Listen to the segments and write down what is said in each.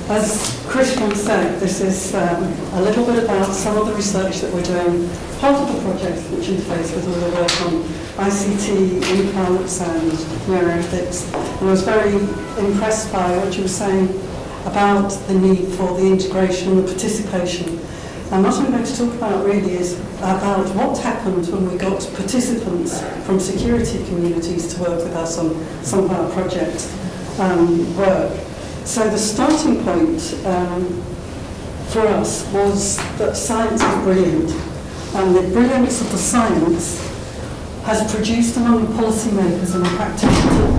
As Christian said, this is a little bit about some of the research that we're doing, part of the project which interface with all the work on ICT, implants and neuroethics. And I was very impressed by what you were saying about the need for the integration and the participation. And what I'm going to talk about really is about what happened when we got participants from security communities to work with us on some of our project work. So the starting point for us was that science is brilliant, and the brilliance of the science has produced among policymakers and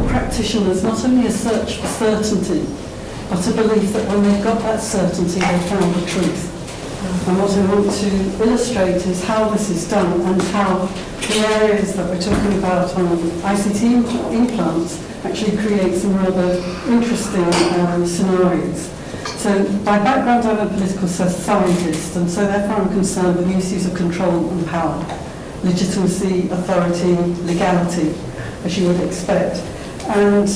practitioners not only a search for certainty, but a belief that when they've got that certainty, they've found the truth. And what I want to illustrate is how this is done and how the areas that we're talking about on ICT implants actually create some rather interesting scenarios. So by background, I'm a political scientist, and so therefore I'm concerned with the issues of control and power, legitimacy, authority, legality, as you would expect, and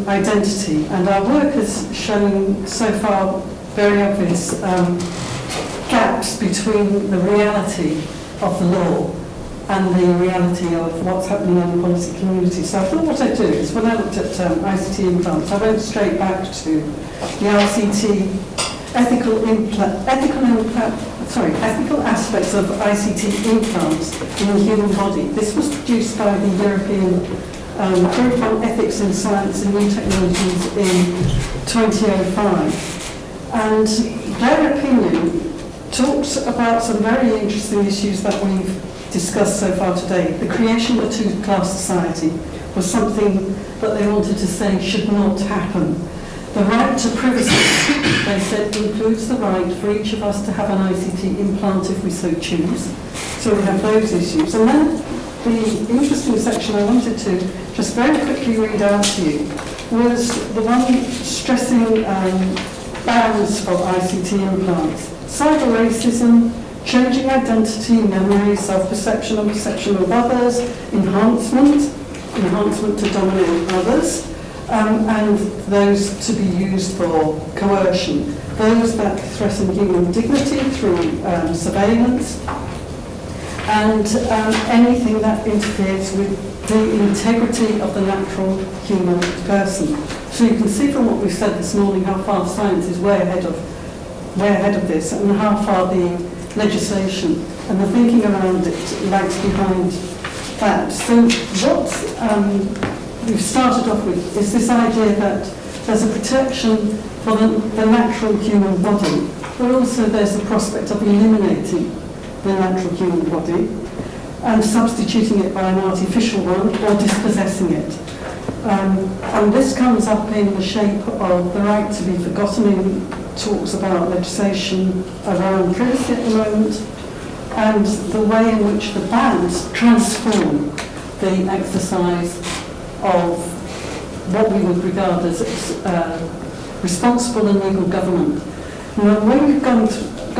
identity. And our work has shown so far very obvious gaps between the reality of the law and the reality of what's happening in the policy community. So I thought what I'd do is, when I looked at ICT implants, I went straight back to the RCT ethical aspects of ICT implants in the human body. This was produced by the European Group on Ethics in Science and New Technologies in 2005. And their opinion talks about some very interesting issues that we've discussed so far today. The creation of a two-class society was something that they wanted to say should not happen. The right to privacy, they said, includes the right for each of us to have an ICT implant if we so choose. So we have those issues. And then the interesting section I wanted to just very quickly read out to you was the one stressing bans for ICT implants. Cyber racism, changing identity, memory, self-perception and perception of others, enhancement to dominate others, and those to be used for coercion, those that threaten human dignity through surveillance, and anything that interferes with the integrity of the natural human person. So you can see from what we've said this morning how far science is way ahead of this, and how far the legislation and the thinking around it lags behind that. So what we've started off with is this idea that there's a protection for the natural human body, but also there's the prospect of eliminating the natural human body and substituting it by an artificial one or dispossessing it. And this comes up in the shape of the right to be forgotten in talks about legislation around privacy at the moment, and the way in which the bans transform the exercise of what we would regard as responsible and legal government. Now, the way we've gone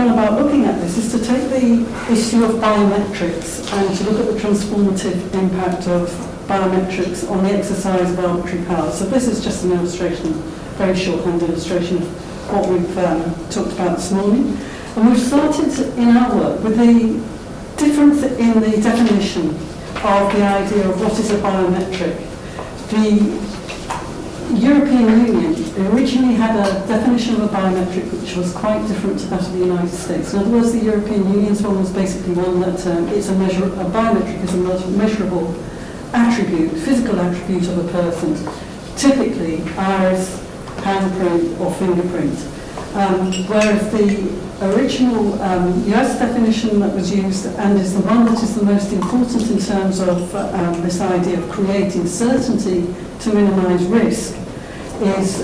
about looking at this is to take the issue of biometrics and to look at the transformative impact of biometrics on the exercise of arbitrary power. So this is just an illustration, very shorthand illustration of what we've talked about this morning. And we've started in our work with the difference in the definition of the idea of what is a biometric. The European Union originally had a definition of a biometric which was quite different to that of the United States. In other words, the European Union's one was basically one that a biometric is a measurable attribute, physical attribute of a person, typically iris, handprint or fingerprint. Whereas the original US definition that was used, and is the one that is the most important in terms of this idea of creating certainty to minimise risk, is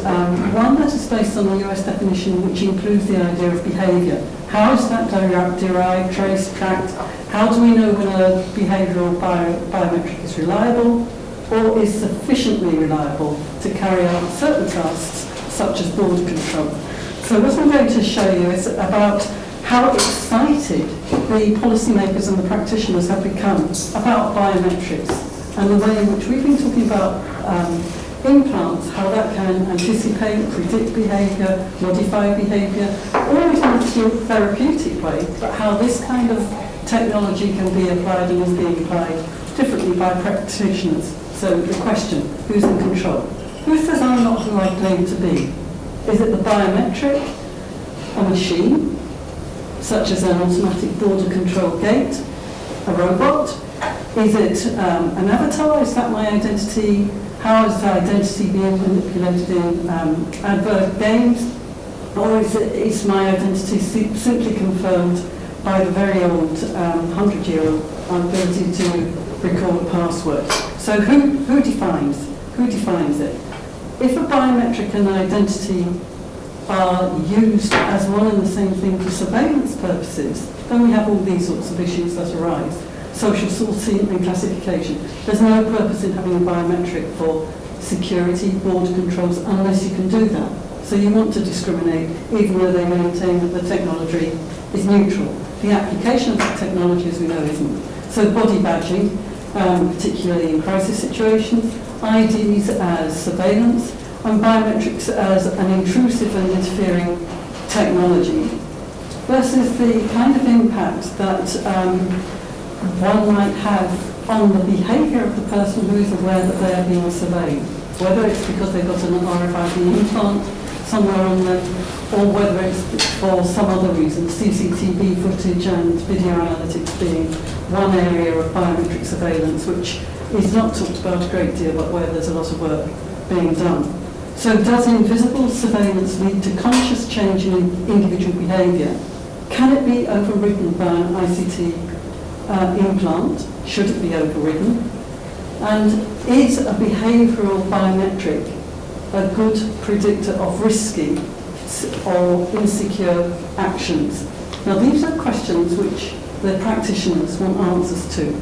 one that is based on the US definition, which includes the idea of behaviour. How is that derived, traced, tracked? How do we know when a behavioural biometric is reliable or is sufficiently reliable to carry out certain tasks, such as border control? So what I'm going to show you is about how excited the policymakers and the practitioners have become about biometrics and the way in which we've been talking about implants, how that can anticipate, predict behaviour, modify behaviour, always in a therapeutic way, but how this kind of technology can be applied and is being applied differently by practitioners. So the question, who's in control? Who says I'm not who I claim to be? Is it the biometric, a machine, such as an automatic border control gate, a robot? Is it an avatar? Is that my identity? How is the identity being manipulated in advert games? Or is my identity simply confirmed by the very old 100-year-old ability to recall a password? So who defines it? If a biometric and identity are used as one and the same thing for surveillance purposes, then we have all these sorts of issues that arise. Social sorting and classification. There's no purpose in having a biometric for security, border controls, unless you can do that. So you want to discriminate, even though they maintain that the technology is neutral. The application of the technology, as we know, isn't. So body badging, particularly in crisis situations, IDs as surveillance, and biometrics as an intrusive and interfering technology, versus the kind of impact that one might have on the behaviour of the person who is aware that they are being surveyed, whether it's because they've got an RFID implant somewhere on them, or whether it's for some other reason, CCTV footage and video analytics being one area of biometric surveillance, which is not talked about a great deal, but where there's a lot of work being done. So does invisible surveillance lead to conscious change in individual behaviour? Can it be overridden by an ICT implant? Should it be overridden? And is a behavioural biometric a good predictor of risky or insecure actions? Now these are questions which the practitioners want answers to.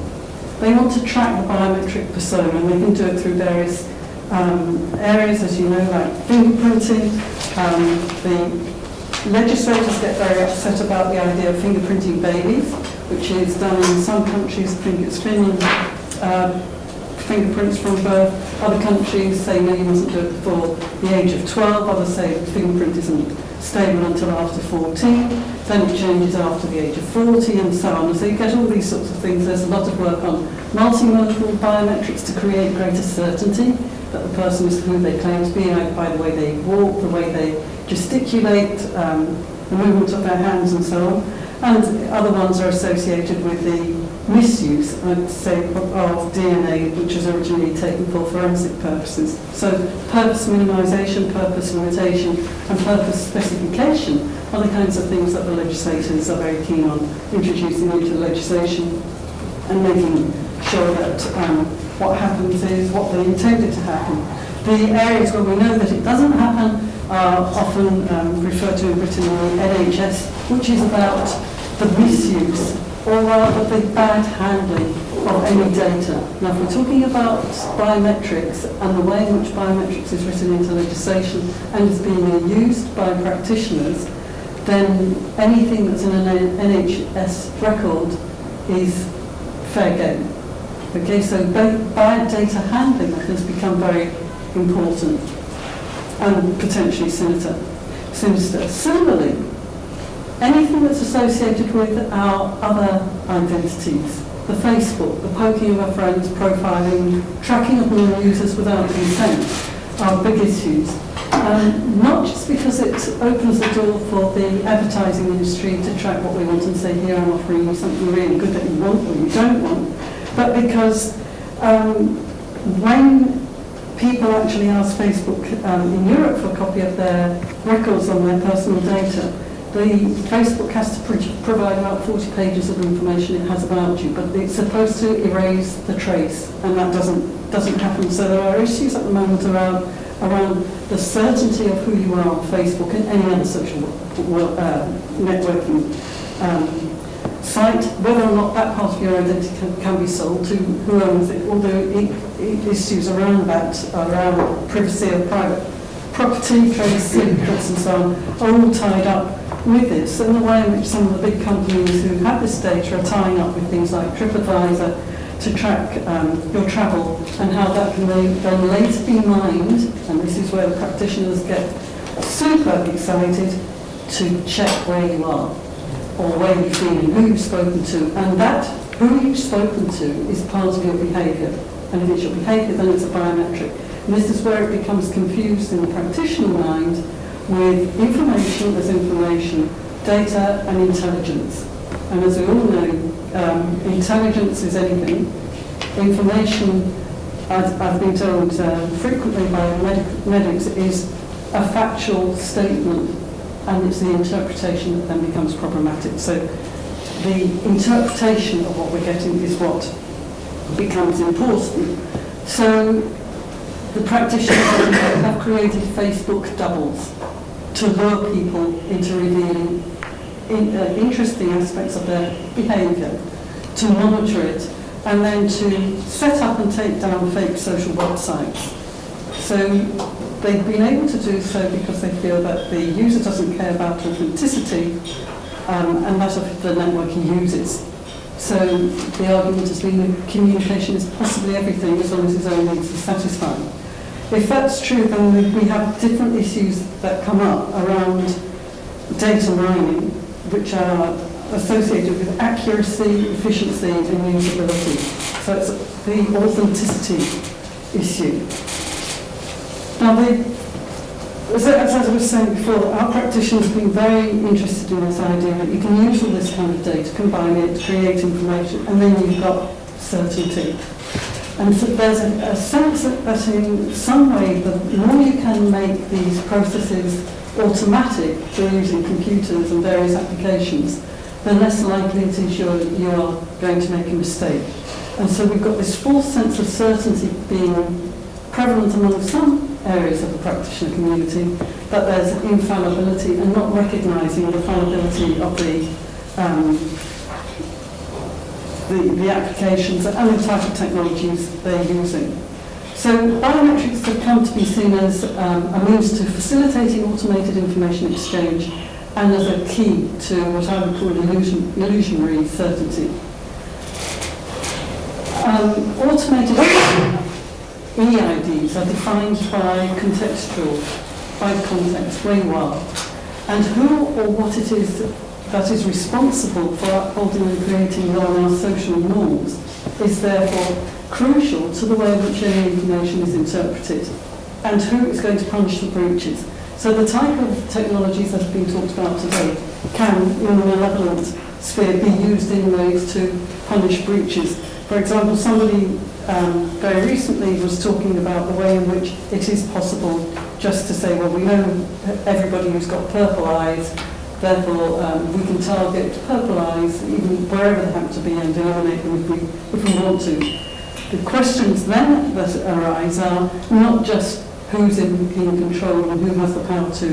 They want to track the biometric persona, and they can do it through various areas, as you know, like fingerprinting. The legislators get very upset about the idea of fingerprinting babies, which is done in some countries. I think it's Finland, fingerprints from birth. Other countries say no, you mustn't do it before the age of 12. Others say the fingerprint isn't stable until after 14. Then it changes after the age of 40, and so on. So you get all these sorts of things. There's a lot of work on multimodal biometrics to create greater certainty that the person is who they claim to be, by the way they walk, the way they gesticulate, the movement of their hands, and so on. And other ones are associated with the misuse, I'd say, of DNA, which was originally taken for forensic purposes. So purpose minimisation, purpose limitation, and purpose specification are the kinds of things that the legislators are very keen on introducing into legislation and making sure that what happens is what they intended to happen. The areas where we know that it doesn't happen are often referred to in Britain in the NHS, which is about the misuse, or rather the bad handling of any data. Now, if we're talking about biometrics and the way in which biometrics is written into legislation and is being used by practitioners, then anything that's in an NHS record is fair game. Okay, so bad data handling has become very important and potentially sinister. Similarly, anything that's associated with our other identities, the Facebook, the poking of our friends, profiling, tracking of non-users without consent, are big issues. Not just because it opens the door for the advertising industry to track what we want and say, here I'm offering you something really good that you want or you don't want, but because when people actually ask Facebook in Europe for a copy of their records on their personal data, Facebook has to provide about 40 pages of information it has about you, but it's supposed to erase the trace, and that doesn't happen. So there are issues at the moment around the certainty of who you are on Facebook and any other social networking site, whether or not that part of your identity can be sold to who owns it, although issues around that, around privacy of private property, trade secrets and so on, are all tied up with this, and the way in which some of the big companies who have this data are tying up with things like TripAdvisor, to track your travel, and how that can then later be mined, and this is where the practitioners get super excited, to check where you are, or where you've been, and who you've spoken to, and that who you've spoken to is part of your behaviour. And if it's your behaviour, then it's a biometric. And this is where it becomes confused in the practitioner mind with information as information, data and intelligence. And as we all know, intelligence is anything. Information, I've been told frequently by medics, is a factual statement, and it's the interpretation that then becomes problematic. So the interpretation of what we're getting is what becomes important. So the practitioners have created Facebook doubles to lure people into revealing interesting aspects of their behaviour, to monitor it, and then to set up and take down fake social websites. So they've been able to do so because they feel that the user doesn't care about authenticity, and that of the network he uses. So the argument has been that communication is possibly everything as long as his own needs are satisfied. If that's true, then we have different issues that come up around data mining, which are associated with accuracy, efficiency, and usability. So it's the authenticity issue. Now, as I was saying before, our practitioners have been very interested in this idea that you can use all this kind of data, combine it, create information, and then you've got certainty. And so there's a sense that in some way, the more you can make these processes automatic through using computers and various applications, the less likely it is you are going to make a mistake. And so we've got this false sense of certainty being prevalent among some areas of the practitioner community, that there's infallibility, and not recognising the fallibility of the applications and the type of technologies they're using. So biometrics have come to be seen as a means to facilitating automated information exchange, and as a key to what I would call illusionary certainty. Automated EIDs are defined by context, where you are, and who or what it is that is responsible for upholding and creating our social norms is therefore crucial to the way in which any information is interpreted, and who is going to punish the breaches. So the type of technologies that have been talked about today can, in the malevolent sphere, be used in ways to punish breaches. For example, somebody very recently was talking about the way in which it is possible just to say, well, we know everybody who's got purple eyes, therefore we can target purple eyes even wherever they happen to be and eliminate them if we want to. The questions then that arise are not just who's in control and who has the power to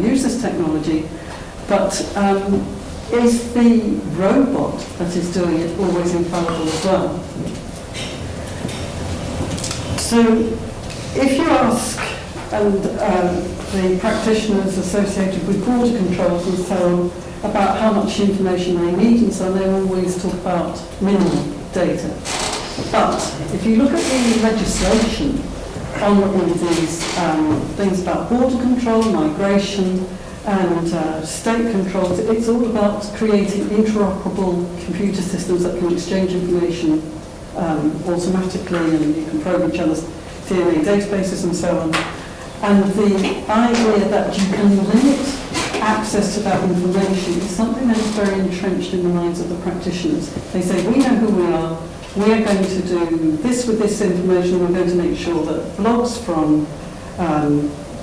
use this technology, but is the robot that is doing it always infallible as well? So if you ask, and the practitioners associated with border controls and so on, about how much information they need and so on, they always talk about minimal data. But if you look at the legislation on all of these things about border control, migration, and state controls, it's all about creating interoperable computer systems that can exchange information automatically, and you can probe each other's DNA databases and so on. And the idea that you can limit access to that information is something that is very entrenched in the minds of the practitioners. They say, we know who we are going to do this with this information, we're going to make sure that blogs from,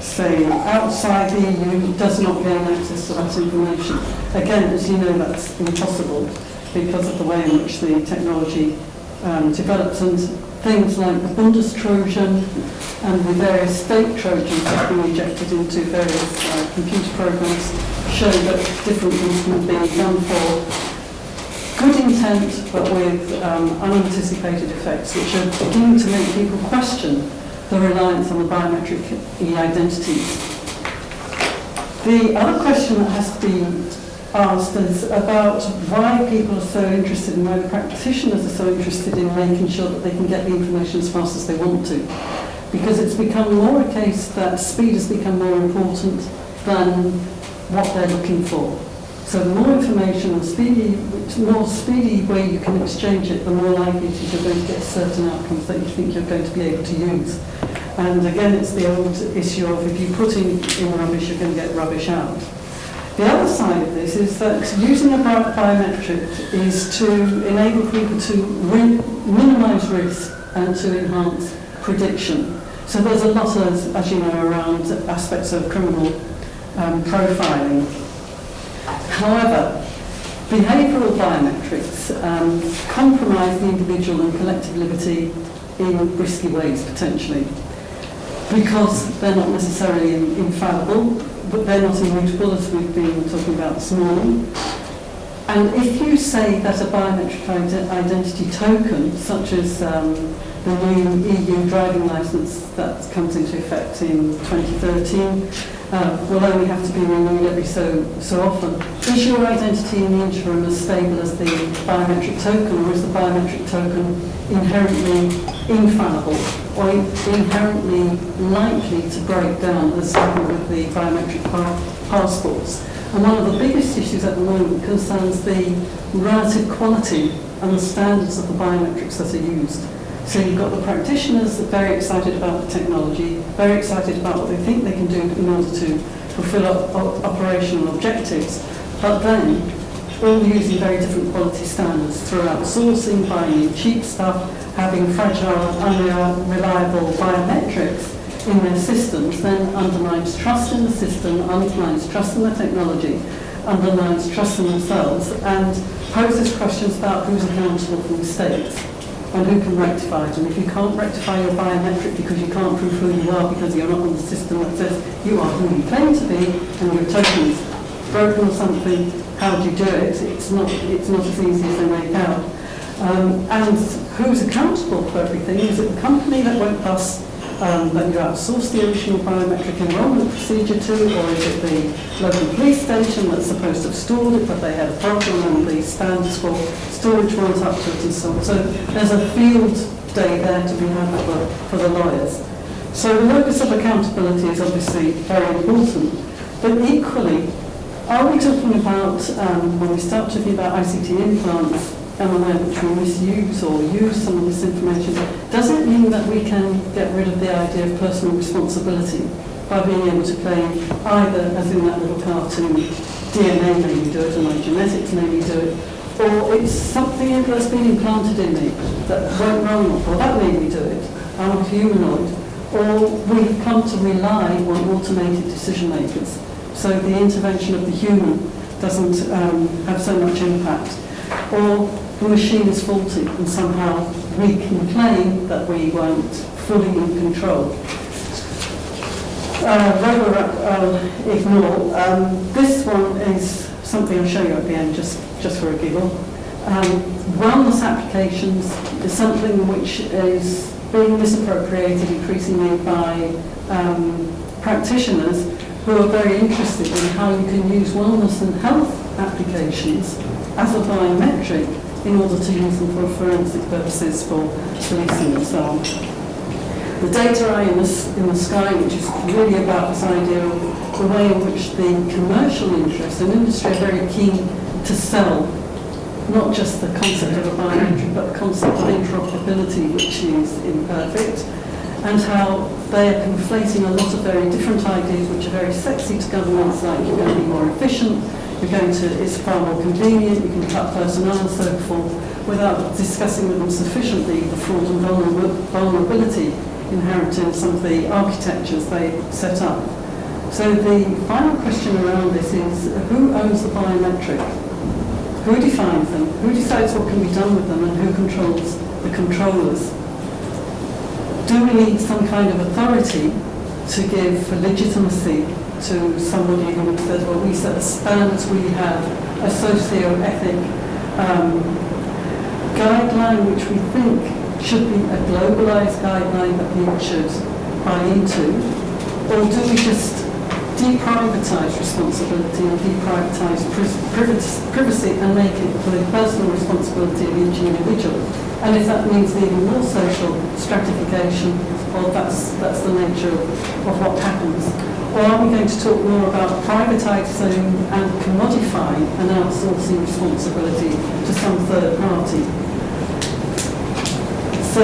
say, outside the EU does not gain access to that information. Again, as you know, that's impossible because of the way in which the technology developed, and things like the Bundestrojan and the various state Trojans that have been injected into various computer programs show that different things can be done for good intent, but with unanticipated effects, which are beginning to make people question the reliance on the biometric e-identities. The other question that has to be asked us about why people are so interested and why the practitioners are so interested in making sure that they can get the information as fast as they want to. Because it's become more a case that speed has become more important than what they're looking for. So the more information and more speedy way you can exchange it, the more likely it is you're going to get certain outcomes that you think you're going to be able to use. And again, it's the old issue of if you put in rubbish, you're going to get rubbish out. The other side of this is that using a biometric is to enable people to minimise risk and to enhance prediction. So there's a lot of, as you know, around aspects of criminal profiling. However, behavioural biometrics compromise the individual and collective liberty in risky ways, potentially, because they're not necessarily infallible, but they're not immutable, as we've been talking about this morning. And if you say that a biometric identity token, such as the new EU driving licence that comes into effect in 2013, will only have to be renewed every so often, is your identity in the interim as stable as the biometric token, or is the biometric token inherently infallible or inherently likely to break down, as happened with the biometric passports? And one of the biggest issues at the moment concerns the relative quality and the standards of the biometrics that are used. So you've got the practitioners that are very excited about the technology, very excited about what they think they can do in order to fulfill operational objectives, but then all using very different quality standards through outsourcing, buying cheap stuff, having fragile, unreliable biometrics in their systems, then undermines trust in the system, undermines trust in the technology, undermines trust in themselves, and poses questions about who's accountable for mistakes and who can rectify it. And if you can't rectify your biometric because you can't prove who you are because you're not on the system that says you are who you claim to be and your token is broken or something, how do you do it? It's not as easy as they make out. And who's accountable for everything? Is it the company that went bust that you outsource the original biometric enrollment procedure to, or is it the local police station that's supposed to have stored it but they had a problem and the standards for storage weren't up to it and so on? So there's a field day there to be had for the lawyers. So the locus of accountability is obviously very important, but equally, are we talking about, when we start talking about ICT implants, and the way in which we misuse or use some of this information, does it mean that we can get rid of the idea of personal responsibility by being able to claim either, as in that little cartoon, DNA made me do it, or my genetics made me do it, or it's something that's been implanted in me that went wrong, or that made me do it, I'm a humanoid, or we've come to rely on automated decision makers, so the intervention of the human doesn't have so much impact, or the machine is faulty and somehow we can claim that we weren't fully in control. I'll ignore. This one is something I'll show you at the end just for a giggle. Wellness applications is something which is being misappropriated increasingly by practitioners who are very interested in how you can use wellness and health applications as a biometric in order to use them for forensic purposes for policing and so on. The data eye in the sky, which is really about this idea of the way in which the commercial interests and industry are very keen to sell not just the concept of a biometric, but the concept of interoperability, which is imperfect, and how they are conflating a lot of very different ideas which are very sexy to governments, like you're going to be more efficient, it's far more convenient, you can cut personnel and so forth, without discussing with them sufficiently the fraud and vulnerability inherent in some of the architectures they set up. So the final question around this is, who owns the biometric? Who defines them? Who decides what can be done with them, and who controls the controllers? Do we need some kind of authority to give legitimacy to somebody who says, well, we set the standards, we have a socio-ethic guideline which we think should be a globalised guideline that people should buy into? Or do we just deprivatise responsibility and deprivatise privacy and make it the personal responsibility of each individual. And if that means leaving more social stratification, well, that's the nature of what happens. Or are we going to talk more about privatising and commodifying and outsourcing responsibility to some third party? So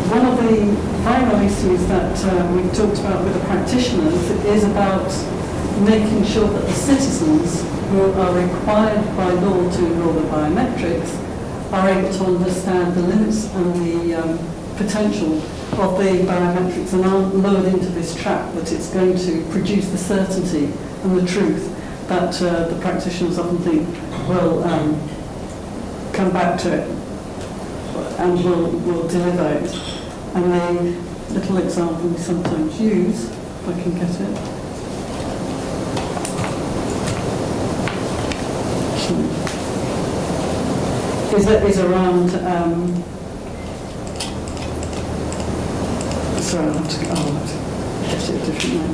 one of the final issues that we've talked about with the practitioners is about making sure that the citizens who are required by law to enrol the biometrics are able to understand the limits and the potential of the biometrics and aren't lured into this trap that it's going to produce the certainty and the truth that the practitioners often think will come back to it and will deliver it. And the little example we sometimes use, if I can get it. Is around, sorry, I'll have to get it a different way.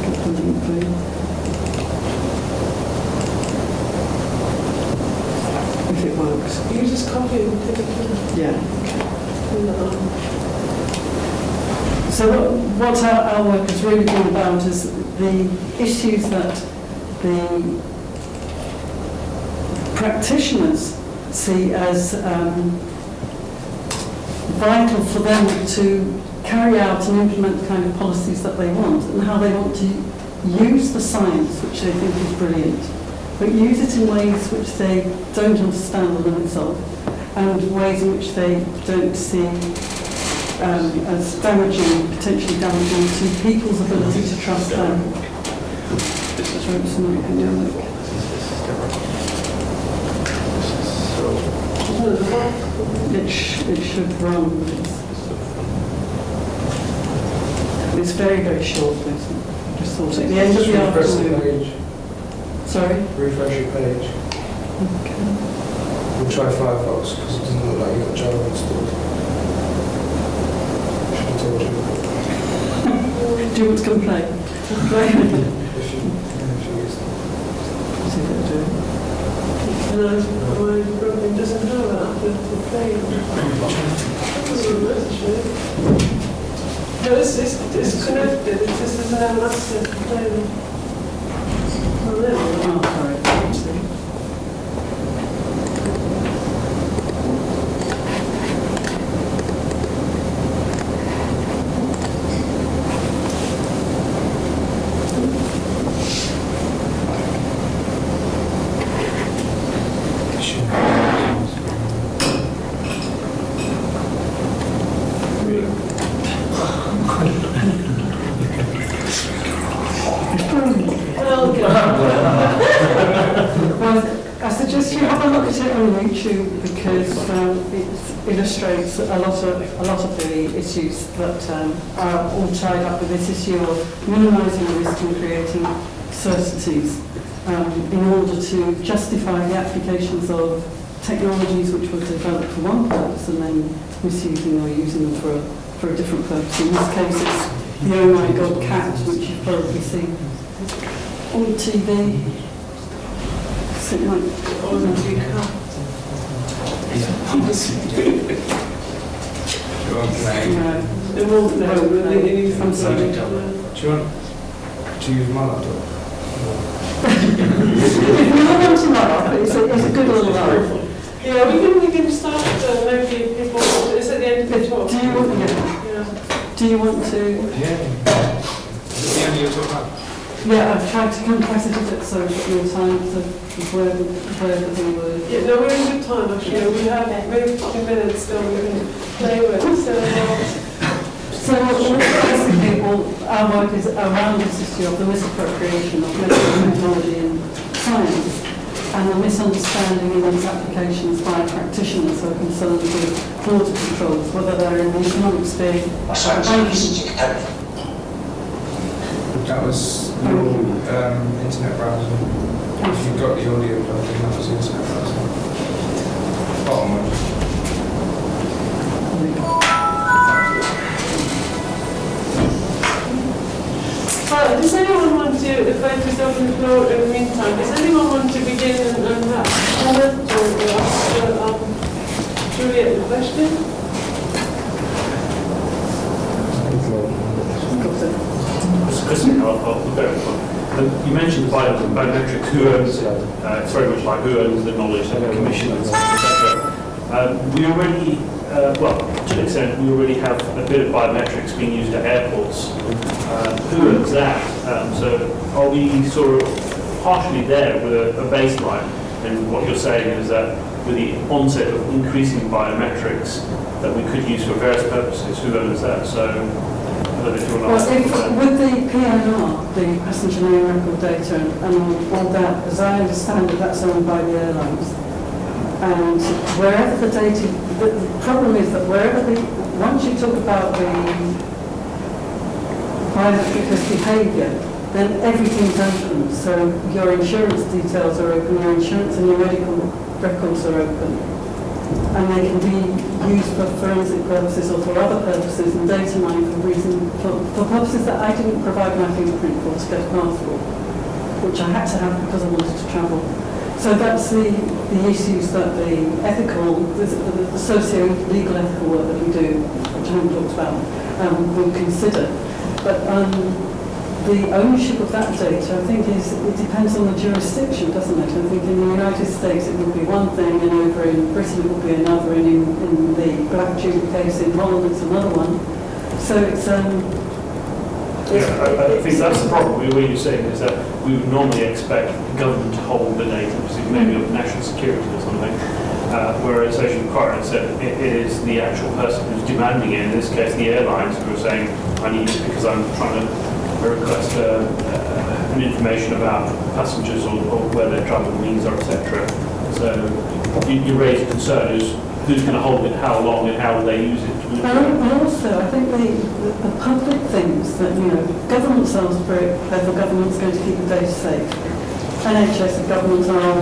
Get the link, please. If it works. You just copy it and take it. Yeah. So what our work has really been about is the issues that the practitioners see as vital for them to carry out and implement the kind of policies that they want and how they want to use the science, which they think is brilliant, but use it in ways which they don't understand the limits of and ways in which they don't see as damaging, potentially damaging to people's ability to trust them. It should run. It's very, very short. Just thought at the end of the afternoon. Sorry? Refresh your page. Okay. We'll try Firefox because it doesn't look like you've got Java installed. Should have told you. Do you want to complain? If you use them. See if it'll do it. No, my brother doesn't know that the plane. No, it's connected. It just doesn't have an access to play them. Oh, there we go. Oh, sorry. I suggest you have a look at it on YouTube because it illustrates a lot of the issues that are all tied up with this issue of minimising the risk and creating certainties in order to justify the applications of technologies which were developed for one purpose and then misusing or using them for a different purpose. In this case, it's the Oh My God cat, which you've probably seen on TV. Something like Oh, the big cat. They won't know. I'm sorry. Do you want to use my laptop? If you want to laugh, it's a good little laugh. Yeah, we can start maybe people. It's at the end of the talk. Do you want to? Yeah. Is it the end of your talk now? Yeah, I've tried to compress it a bit so that your time to where the word. Yeah, no, we're in good time actually. We have maybe 50 minutes still we can play with. So basically, our work is around this issue of the misappropriation of medical technology in science and the misunderstanding in its applications by practitioners who are concerned with border controls, whether they're in the economic sphere or banking. That was your internet browser. If you've got the audio plugged in, that was the internet browser. Bottom one. Does anyone want to, if I just open the floor in the meantime, does anyone want to begin and have comment or ask Juliet the question? Christine, I'll look over it. You mentioned biometrics, who owns it? It's very much like who owns the knowledge, the commission, etc. We already, well, to an extent, we already have a bit of biometrics being used at airports. Who owns that? So are we sort of partially there with a baseline? And what you're saying is that with the onset of increasing biometrics that we could use for various purposes, who owns that? So I don't know if you want to answer. With the PNR, the passenger name record data, and all that, as I understand it, that's owned by the airlines. And wherever the data, the problem is that once you talk about the biometric behaviour, then everything's open. So your insurance details are open, your insurance and your medical records are open. And they can be used for forensic purposes or for other purposes, and data mining for purposes that I didn't provide my fingerprint for to get a passport, which I had to have because I wanted to travel. So that's the issues that the socio-legal ethical work that we do, which I haven't talked about, will consider. But the ownership of that data, I think, it depends on the jurisdiction, doesn't it? I think in the United States it would be one thing, and over in Britain it would be another, and in the Black Jewel case in Holland it's another one. So it's I think that's the problem. What you're saying is that we would normally expect the government to hold the data, maybe of national security or something, whereas as you quite said, it is the actual person who's demanding it, in this case the airlines, who are saying, I need it because I'm trying to request an information about passengers or where their travel means are, etc. So you raise a concern is who's going to hold it, how long, and how will they use it? And also, I think the public things that, government sounds very clever, government's going to keep the data safe. NHS and governments are,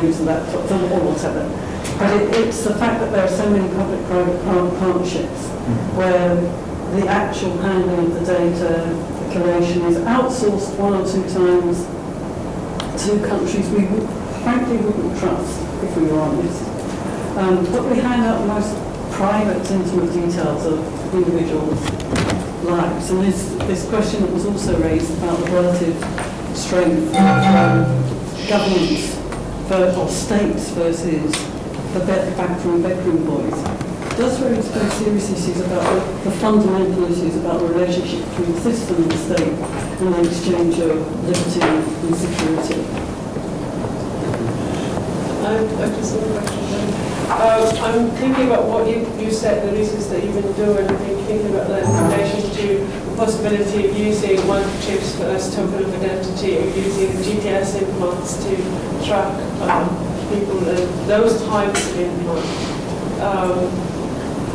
use laptops or whatever. But it's the fact that there are so many public-private partnerships where the actual handling of the data, the collation is outsourced one or two times to countries we frankly wouldn't trust, if we were honest. But we hang out most private, intimate details of individuals' lives. And this question that was also raised about the relative strength of governments or states versus the backroom boys does raise very serious issues about the fundamental issues about the relationship between the system and the state and the exchange of liberty and security. I've just one question. I'm thinking about what you said, the reasons that you've been doing, and thinking about that in relation to the possibility of using microchips as token of identity, or using GPS implants to track people and those types of implants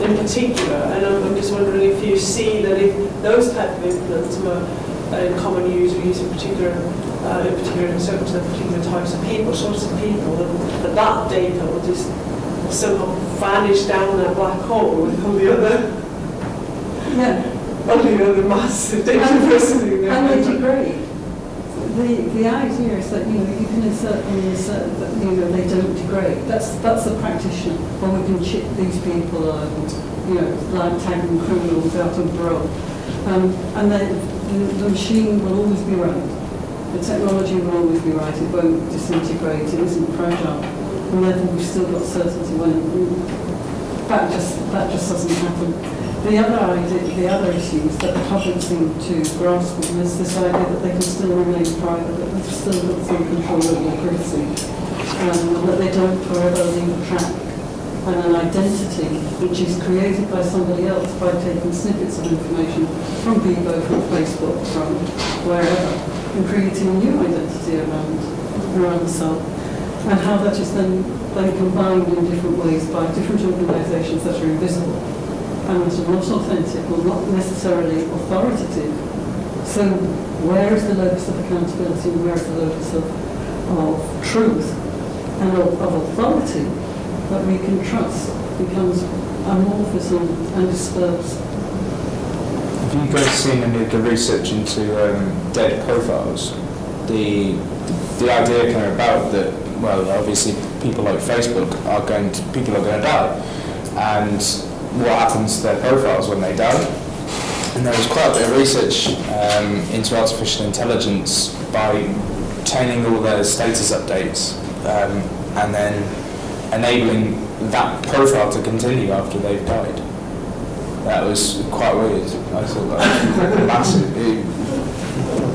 in particular. And I'm just wondering if you see that if those type of implants were in common use or used in particular circles of particular types of people, sorts of people, that data will just somehow vanish down that black hole with all the other, all the other massive data processing. And they degrade. The idea is that you can insert that they don't degrade. That's the practitioner. Or we can chip these people, like tagging criminals out of parole, and the machine will always be right. The technology will always be right. It won't disintegrate. It isn't fragile, and therefore we've still got certainty when that just doesn't happen. The other issues that the public seem to grasp is this idea that they can still remain private, that they've still got some control over their privacy, and that they don't forever leave a track and an identity which is created by somebody else by taking snippets of information from Bebo, from Facebook, from wherever, and creating a new identity around the self, and how that is then combined in different ways by different organisations that are invisible and that are not authentic or not necessarily authoritative. So where is the locus of accountability and where is the locus of truth and of authority that we can trust becomes amorphous and disturbs. Have you guys seen any of the research into dead profiles? The idea came about that, well, obviously people like Facebook people are going to die, and what happens to their profiles when they die? And there was quite a bit of research into artificial intelligence by obtaining all their status updates and then enabling that profile to continue after they've died. That was quite weird. I thought that was massive.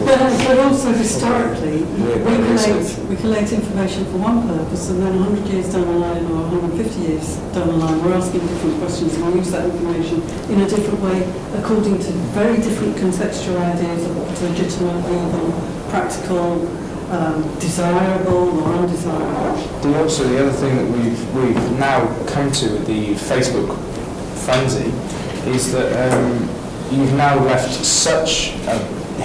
But also historically, we collect information for one purpose, and then 100 years down the line or 150 years down the line, we're asking different questions and we use that information in a different way according to very different contextual ideas of what's legitimate, legal, practical, desirable or undesirable. The other thing that we've now come to with the Facebook frenzy is that you've now left such a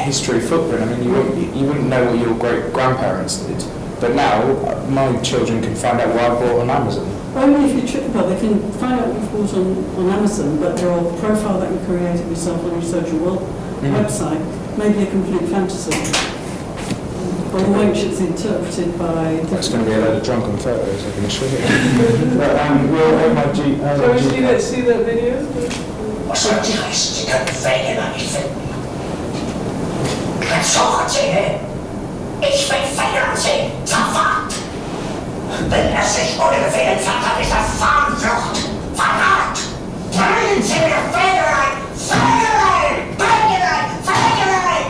history footprint. I mean, you wouldn't know what your great-grandparents did, but now my children can find out what I bought on Amazon. Only if you they can find out what you've bought on Amazon, but your profile that you created yourself on your social website may be a complete fantasy. Or which it's interpreted by... That's going to be a load of drunken photos, I can assure you. But we'll have my G... So see that video? Og så trist, den Fälle ich finden. Versorgte! Ich bin Fernsehen! Verwahrt! Wenn er sich ohne Befehl hat, ist das Fahnenflucht! Verrat! Bringen Sie mir Fählerei! Fählerei! Bringerei! Fählerei!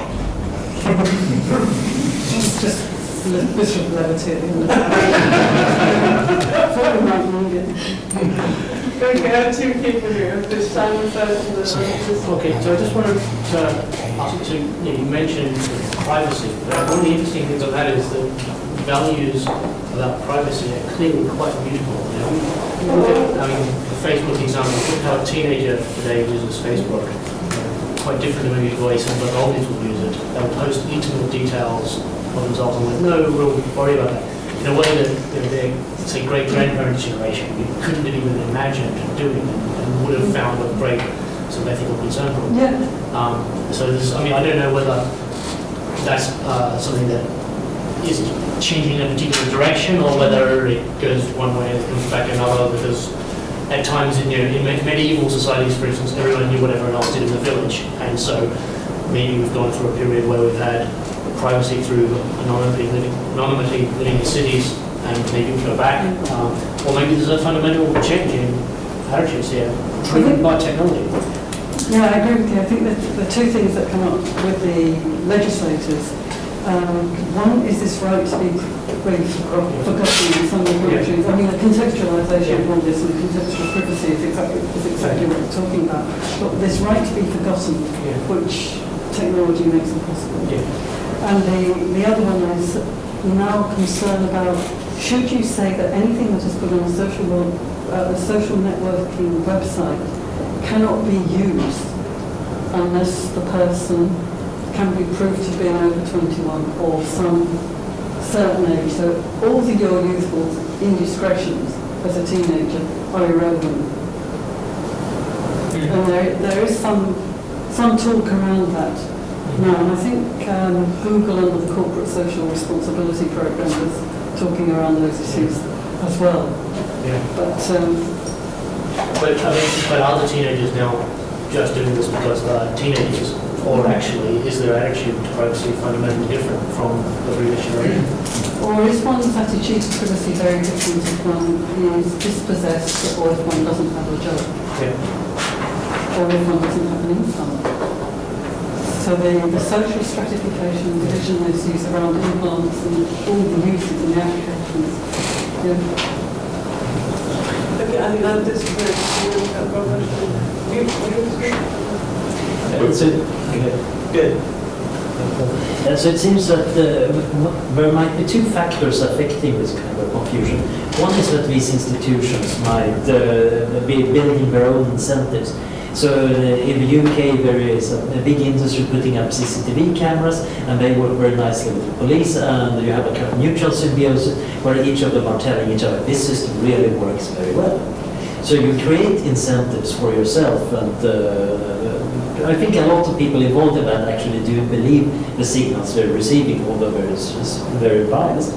It's just a bit of levity at the end of Very might need it. Okay, I have two people here. This Simon first and then Okay, so I just wanted to ask you mentioned privacy. One of the interesting things of that is the values about privacy are clearly quite mutable. Look at the Facebook example. Look how a teenager today uses Facebook. Quite different than maybe the way some of the oldies will use it. They'll post intimate details of themselves and with no real worry about that. In a way that their, say, great-grandparents' generation couldn't have even imagined doing and would have found a great sort of ethical concern for them. Yeah. So this, I mean, I don't know whether that's something that is changing in a particular direction or whether it goes one way and it comes back another, because at times in medieval societies, for instance, everyone knew what everyone else did in the village, and so maybe we've gone through a period where we've had privacy through anonymity living in cities, and maybe we go back, or maybe there's a fundamental change in attitudes here, driven by technology. Yeah, I agree with you. I think that the two things that come up with the legislators, one is this right to be really forgotten in some of the countries. I mean, the contextualisation of all this and the contextual privacy is exactly what we're talking about. But this right to be forgotten, which technology makes impossible. And the other one is now concern about, should you say that anything that is put on a social networking website cannot be used unless the person can be proved to be over 21 or some certain age. So all of your youthful indiscretions as a teenager are irrelevant. And there is some talk around that. No, and I think Google under the Corporate Social Responsibility Programme is talking around those issues as well. But are the teenagers now just doing this because they're teenagers, or actually is their attitude to privacy fundamentally different from the previous generation? Or is one's attitude to privacy very different if one is dispossessed or if one doesn't have a job? Or if one doesn't have an income? So the social stratification division is used around implants and all the uses and the applications. Okay, I think that this is good. So it seems that there might be two factors affecting this kind of confusion. One is that these institutions might be building their own incentives. So in the UK there is a big industry putting up CCTV cameras, and they work very nicely with the police, and you have a kind of mutual symbiosis where each of them are telling each other, this system really works very well. So you create incentives for yourself and I think a lot of people involved in that actually do believe the signals they're receiving, although it's very biased.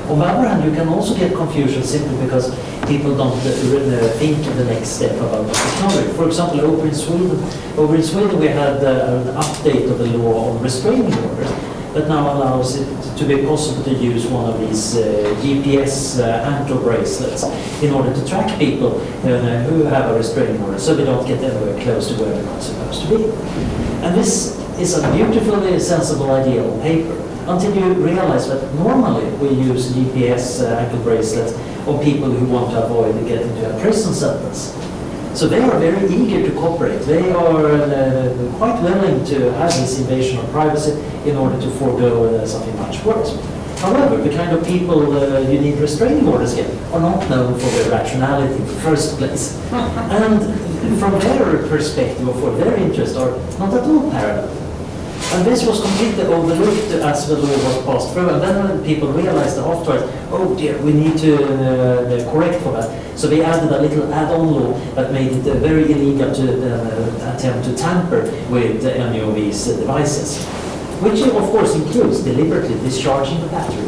On the other hand, you can also get confusion simply because people don't think the next step about the technology. For example, over in Sweden we had an update of the law on restraining orders that now allows it to be possible to use one of these GPS ankle bracelets in order to track people who have a restraining order, so they don't get anywhere close to where they're not supposed to be. And this is a beautifully sensible idea on paper, until you realize that normally we use GPS ankle bracelets on people who want to avoid getting into a prison sentence. So they are very eager to cooperate. They are quite willing to have this invasion of privacy in order to forego something much worse. However, the kind of people you need restraining orders against are not known for their rationality in the first place. And from their perspective or for their interest are not at all parallel. And this was completely overlooked as the law was passed through. And then when people realized afterwards, oh dear, we need to correct for that. So they added a little add-on law that made it very illegal to attempt to tamper with any of these devices, which of course includes deliberately discharging the battery.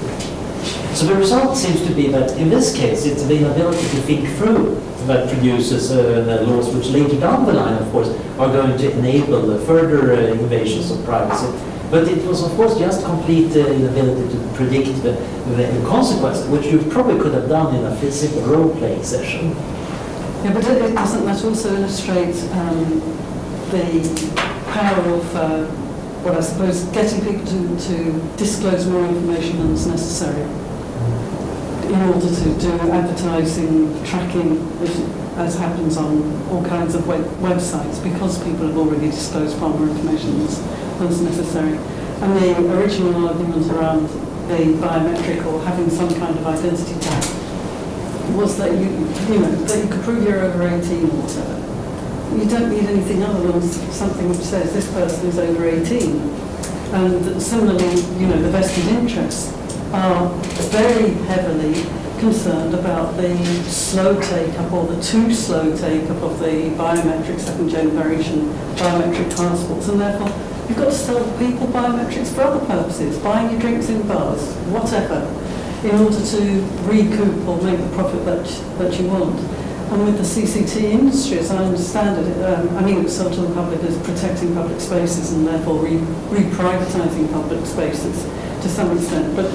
So the result seems to be that in this case, it's the inability to think through that produces laws which later down the line, of course, are going to enable further invasions of privacy. But it was, of course, just complete inability to predict the consequences, which you probably could have done in a physical role-playing session. Yeah, but doesn't that also illustrate the power of, well, I suppose, getting people to disclose more information than is necessary in order to do advertising, tracking, as happens on all kinds of websites, because people have already disclosed far more information than is necessary. And the original argument around the biometric or having some kind of identity tag was that that you could prove you're over 18 or whatever. You don't need anything other than something which says this person is over 18. And similarly, the vested interests are very heavily concerned about the slow take-up or the too slow take-up of the biometric second generation biometric passports, and therefore you've got to sell people biometrics for other purposes, buying your drinks in bars, whatever, in order to recoup or make the profit that you want. And with the CCT industry, as I understand it, it's sold to the public as protecting public spaces and therefore re-privatising public spaces to some extent. But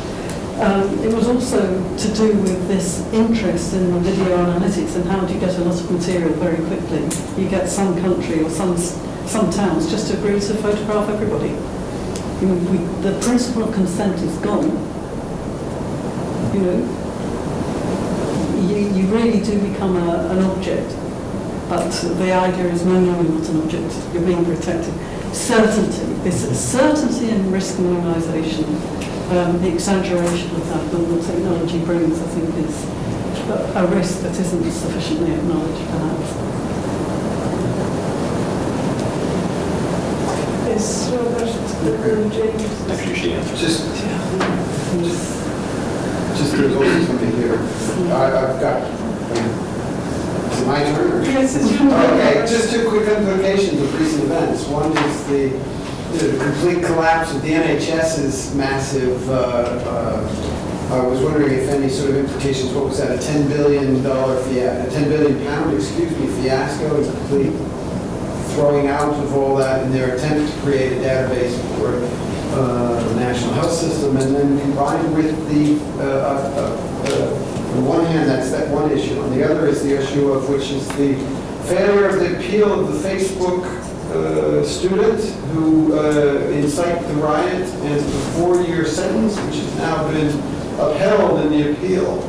it was also to do with this interest in the video analytics and how do you get a lot of material very quickly. You get some country or some towns just to agree to photograph everybody. The principle of consent is gone. You really do become an object, but the idea is no, you're not an object, you're being protected. Certainty, this certainty and risk minimisation, the exaggeration of that the technology brings, I think, is a risk that isn't sufficiently acknowledged, perhaps. Yes, James. After she answers. Just to propose something here. I've got, is it my turn? Or? Yes, it's your turn. Okay, just two quick implications of recent events. One is the complete collapse of the NHS's massive, I was wondering if any sort of implications, what was that, a $10 billion fiasco, a complete throwing out of all that in their attempt to create a database for the national health system, and then combined with on one hand, that's that one issue. On the other is the issue of which is the failure of the appeal of the Facebook student who incited the riot and the 4-year sentence, which has now been upheld in the appeal.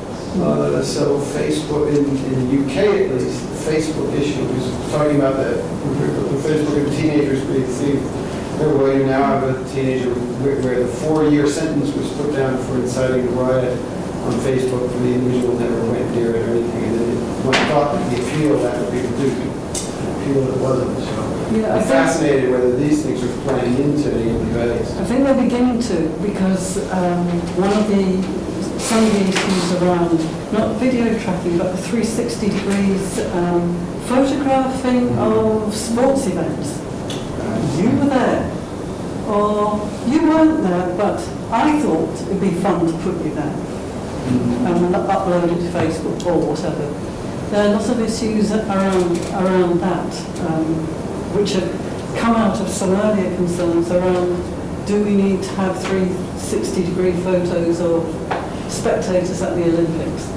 So Facebook, in the UK at least, the Facebook issue is talking about the Facebook of teenagers being deceived. Well, you now have a teenager where the 4-year sentence was put down for inciting a riot on Facebook for the individual never went near it or anything. And then one thought that the appeal that would be reduced. The appeal that wasn't. So Yeah, I'm fascinated whether these things are playing into the debates. I think they're beginning to, because some of the issues around not video tracking, but the 360 degrees photographing of sports events. you were there, or you weren't there, but I thought it'd be fun to put you there and upload it to Facebook or whatever. There are lots of issues around that, which have come out of some earlier concerns around, do we need to have 360-degree photos of spectators at the Olympics?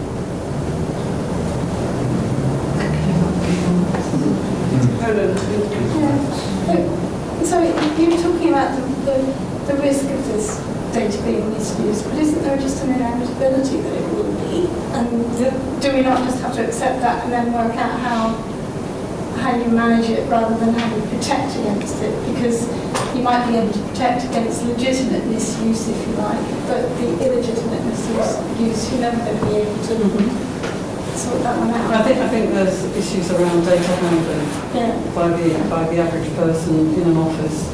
So you're talking about the risk of this data being misused, but isn't there just an inevitability that it will be? And do we not just have to accept that and then work out how you manage it rather than how you protect against it? Because you might be able to protect against legitimate misuse, if you like, but the illegitimate misuse, you're never going to be able to sort that one out. I think there's issues around data handling by the average person in an office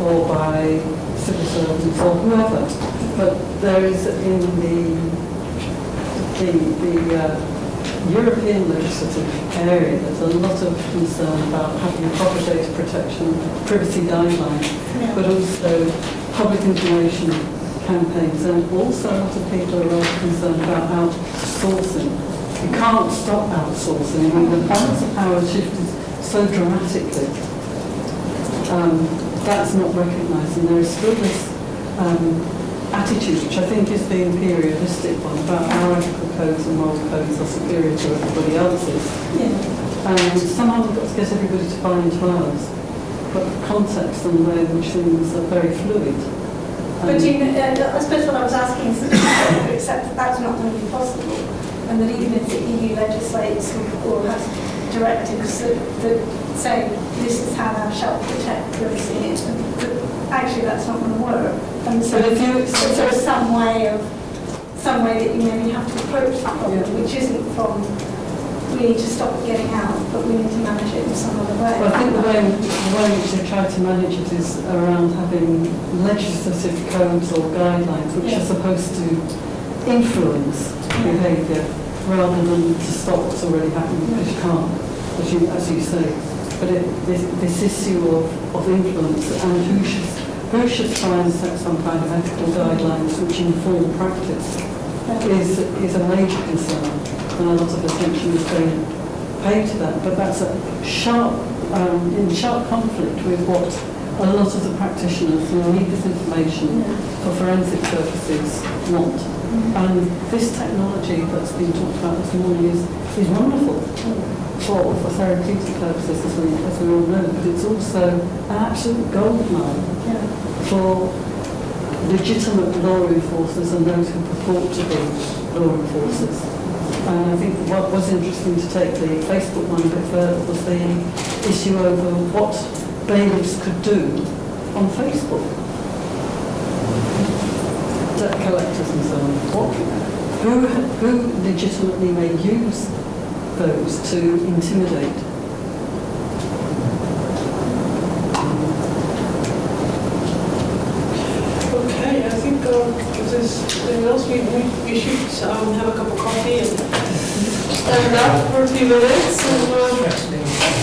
or by civil servants or whoever. But there is in the European legislative area, there's a lot of concern about having proper data protection, privacy guidelines, but also public information campaigns, and also a lot of people are rather concerned about outsourcing. You can't stop outsourcing. I mean, the balance of power shifted so dramatically. That's not recognised, and there is still this attitude, which I think is the imperialistic one, about our ethical codes and moral codes are superior to everybody else's. And somehow we've got to get everybody to buy into ours. But the context and the way in which things are very fluid. But do you know, I suppose what I was asking is to accept that that's not going to be possible, and that even if the EU legislates or has directives that say this is how thou shalt protect privacy, actually that's not going to work. And so But if is there some way that you maybe have to approach the problem, which isn't from we need to stop it getting out, but we need to manage it in some other way? Well, I think the way in which they try to manage it is around having legislative codes or guidelines which are supposed to influence behaviour rather than to stop what's already happening, because you can't, as you say. But this issue of influence and who should try and set some kind of ethical guidelines which inform practice is a major concern, and a lot of attention is being paid to that. But that's a in sharp conflict with what a lot of the practitioners who need this information for forensic purposes want. And this technology that's been talked about this morning is wonderful for therapeutic purposes, as we all know, but it's also an absolute goldmine for legitimate law enforcers and those who purport to be law enforcers. And I think what was interesting to take the Facebook one a bit further was the issue over what bailiffs could do on Facebook. Debt collectors and so on. Who legitimately may use those to intimidate? Okay, I think if there's anything else, we should have a cup of coffee and stand up for a few minutes. And,